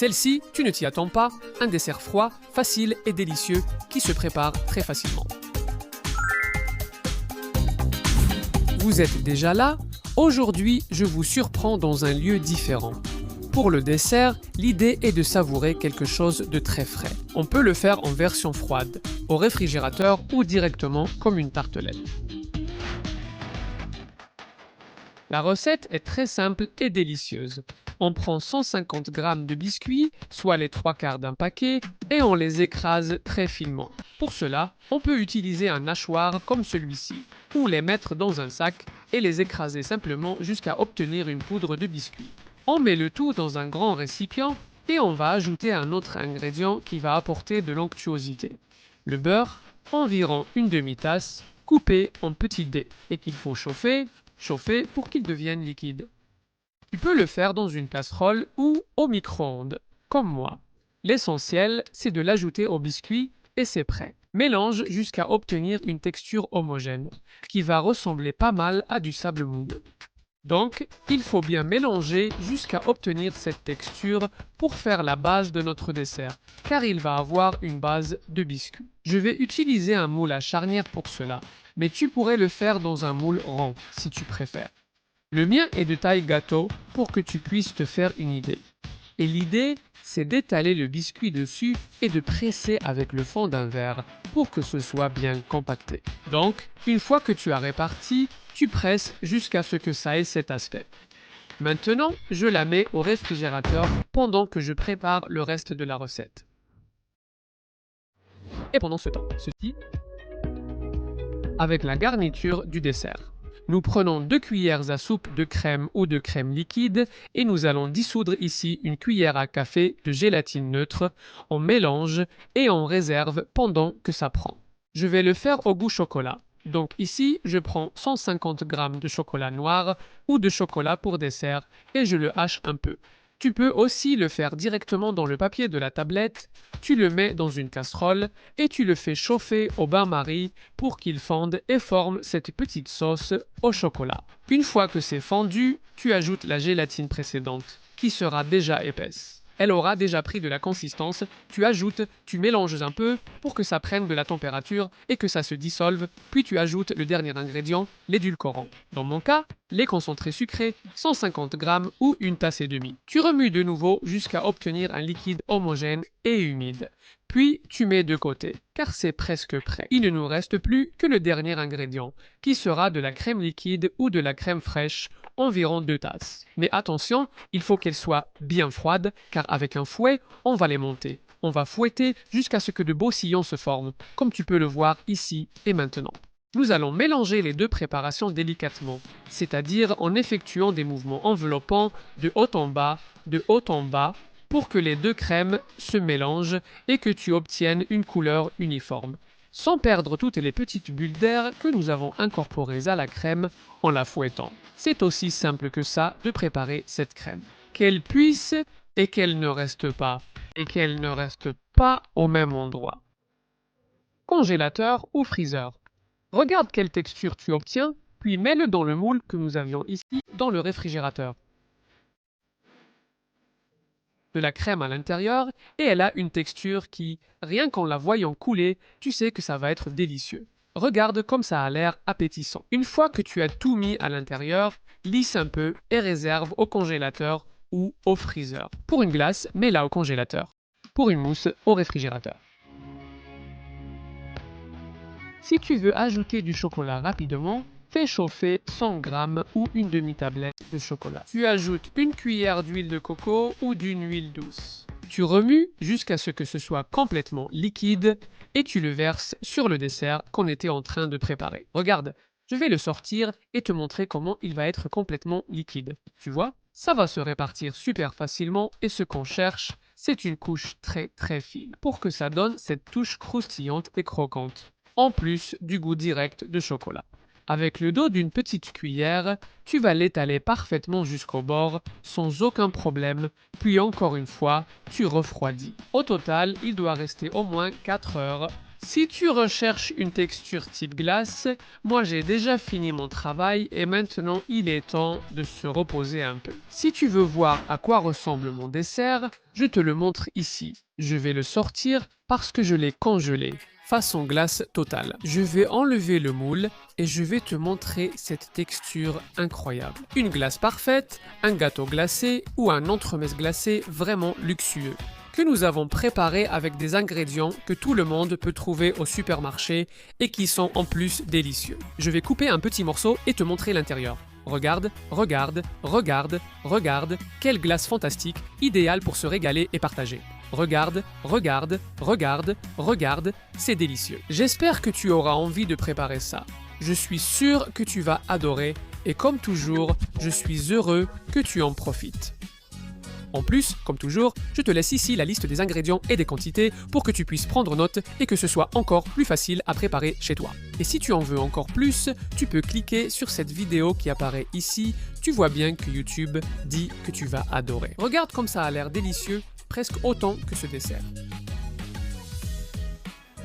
Celle-ci, tu ne t'y attends pas, un dessert froid, facile et délicieux qui se prépare très facilement. Vous êtes déjà là? Aujourd'hui, je vous surprends dans un lieu différent. Pour le dessert, l'idée est de savourer quelque chose de très frais. On peut le faire en version froide, au réfrigérateur ou directement comme une tartelette. La recette est très simple et délicieuse. On prend 150 g de biscuits, soit les 3/4 d'un paquet, et on les écrase très finement. Pour cela, on peut utiliser un hachoir comme celui-ci, ou les mettre dans un sac et les écraser simplement jusqu'à obtenir une poudre de biscuit. On met le tout dans un grand récipient et on va ajouter un autre ingrédient qui va apporter de l'onctuosité. Le beurre, environ une demi-tasse, coupé en petits dés, et qu'il faut chauffer pour qu'il devienne liquide. Tu peux le faire dans une casserole ou au micro-ondes, comme moi. L'essentiel, c'est de l'ajouter au biscuit et c'est prêt. Mélange jusqu'à obtenir une texture homogène, qui va ressembler pas mal à du sable mou. Donc, il faut bien mélanger jusqu'à obtenir cette texture pour faire la base de notre dessert, car il va avoir une base de biscuit. Je vais utiliser un moule à charnière pour cela, mais tu pourrais le faire dans un moule rond, si tu préfères. Le mien est de taille gâteau pour que tu puisses te faire une idée. Et l'idée, c'est d'étaler le biscuit dessus et de presser avec le fond d'un verre pour que ce soit bien compacté. Donc, une fois que tu as réparti, tu presses jusqu'à ce que ça ait cet aspect. Maintenant, je la mets au réfrigérateur pendant que je prépare le reste de la recette. Et pendant ce temps, ceci avec la garniture du dessert. Nous prenons 2 cuillères à soupe de crème ou de crème liquide et nous allons dissoudre ici une cuillère à café de gélatine neutre. On mélange et on réserve pendant que ça prend. Je vais le faire au goût chocolat. Donc ici, je prends 150 g de chocolat noir ou de chocolat pour dessert et je le hache un peu. Tu peux aussi le faire directement dans le papier de la tablette, tu le mets dans une casserole et tu le fais chauffer au bain-marie pour qu'il fonde et forme cette petite sauce au chocolat. Une fois que c'est fondu, tu ajoutes la gélatine précédente, qui sera déjà épaisse. Elle aura déjà pris de la consistance, tu ajoutes, tu mélanges un peu pour que ça prenne de la température et que ça se dissolve, puis tu ajoutes le dernier ingrédient, l'édulcorant. Dans mon cas, les concentrés sucrés, 150 g ou une tasse et demie. Tu remues de nouveau jusqu'à obtenir un liquide homogène et humide. Puis tu mets de côté, car c'est presque prêt. Il ne nous reste plus que le dernier ingrédient, qui sera de la crème liquide ou de la crème fraîche, environ 2 tasses. Mais attention, il faut qu'elle soit bien froide, car avec un fouet, on va les monter. On va fouetter jusqu'à ce que de beaux sillons se forment, comme tu peux le voir ici et maintenant. Nous allons mélanger les deux préparations délicatement, c'est-à-dire en effectuant des mouvements enveloppants de haut en bas, pour que les deux crèmes se mélangent et que tu obtiennes une couleur uniforme, sans perdre toutes les petites bulles d'air que nous avons incorporées à la crème en la fouettant. C'est aussi simple que ça de préparer cette crème. Qu'elle puisse et qu'elle ne reste pas, au même endroit. Congélateur ou freezer. Regarde quelle texture tu obtiens, puis mets-le dans le moule que nous avions ici dans le réfrigérateur. De la crème à l'intérieur et elle a une texture qui, rien qu'en la voyant couler, tu sais que ça va être délicieux. Regarde comme ça a l'air appétissant. Une fois que tu as tout mis à l'intérieur, lisse un peu et réserve au congélateur ou au freezer. Pour une glace, mets-la au congélateur. Pour une mousse, au réfrigérateur. Si tu veux ajouter du chocolat rapidement, fais chauffer 100 g ou une demi-tablette de chocolat. Tu ajoutes une cuillère d'huile de coco ou d'une huile douce. Tu remues jusqu'à ce que ce soit complètement liquide et tu le verses sur le dessert qu'on était en train de préparer. Regarde, je vais le sortir et te montrer comment il va être complètement liquide. Tu vois, ça va se répartir super facilement et ce qu'on cherche, c'est une couche très fine pour que ça donne cette touche croustillante et croquante, en plus du goût direct de chocolat. Avec le dos d'une petite cuillère, tu vas l'étaler parfaitement jusqu'au bord, sans aucun problème, puis encore une fois, tu refroidis. Au total, il doit rester au moins 4 heures, Si tu recherches une texture type glace, moi j'ai déjà fini mon travail et maintenant il est temps de se reposer un peu. Si tu veux voir à quoi ressemble mon dessert, je te le montre ici. Je vais le sortir parce que je l'ai congelé. Façon glace totale. Je vais enlever le moule et je vais te montrer cette texture incroyable. Une glace parfaite, un gâteau glacé ou un entremets glacé vraiment luxueux que nous avons préparé avec des ingrédients que tout le monde peut trouver au supermarché et qui sont en plus délicieux. Je vais couper un petit morceau et te montrer l'intérieur. Regarde, regarde, regarde, regarde, quelle glace fantastique, idéale pour se régaler et partager. Regarde, regarde, regarde, regarde, c'est délicieux. J'espère que tu auras envie de préparer ça. Je suis sûr que tu vas adorer et comme toujours, je suis heureux que tu en profites. En plus, comme toujours, je te laisse ici la liste des ingrédients et des quantités pour que tu puisses prendre note et que ce soit encore plus facile à préparer chez toi. Et si tu en veux encore plus, tu peux cliquer sur cette vidéo qui apparaît ici. Tu vois bien que YouTube dit que tu vas adorer. Regarde comme ça a l'air délicieux, presque autant que ce dessert.